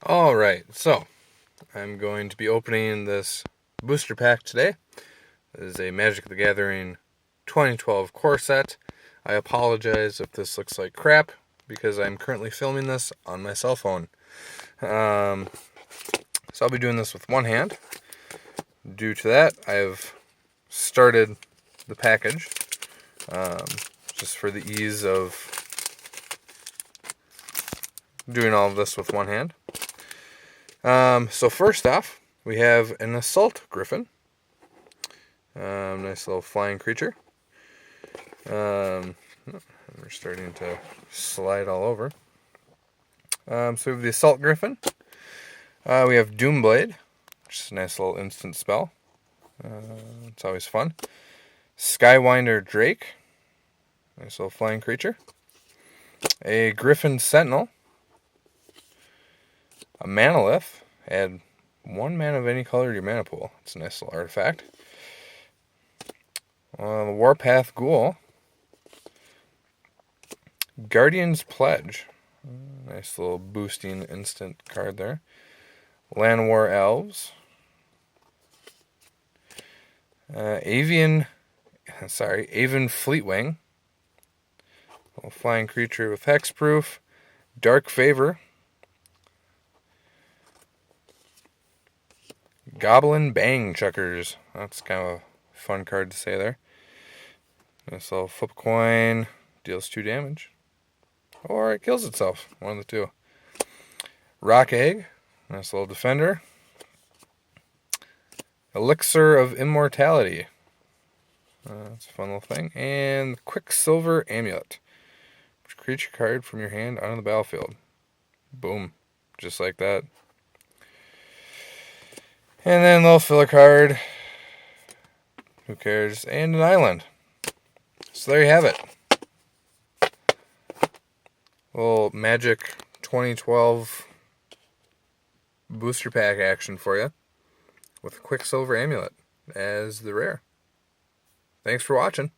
Alright, so I'm going to be opening this booster pack today. This is a Magic the Gathering 2012 core set. I apologize if this looks like crap because I'm currently filming this on my cell phone. So I'll be doing this with one hand. Due to that, I've started the package just for the ease of doing all of this with one hand. So first off, we have an Assault Griffin. Nice little flying creature. We're starting to slide all over. So we have the Assault Griffin. We have Doomblade, which is a nice little instant spell. It's always fun. Skywinder Drake. Nice little flying creature. A Griffin Sentinel. A Manalith. Add 1 mana of any color to your mana pool. It's a nice little artifact. The Warpath Ghoul. Guardian's Pledge. Nice little boosting instant card there. Llanowar Elves. Avian Fleetwing. A little flying creature with hexproof. Dark Favor. Goblin Bang Chuckers. That's kind of a fun card to say there. Nice little flip coin. Deals 2 damage. Or it kills itself. One of the two. Rock Egg. Nice little defender. Elixir of Immortality. That's a fun little thing. And Quicksilver Amulet. Which creature card from your hand onto the battlefield. Boom. Just like that. And then a little filler card. Who cares? And an island. So there you have it. Little Magic 2012 booster pack action for you. With Quicksilver Amulet as the rare. Thanks for watching.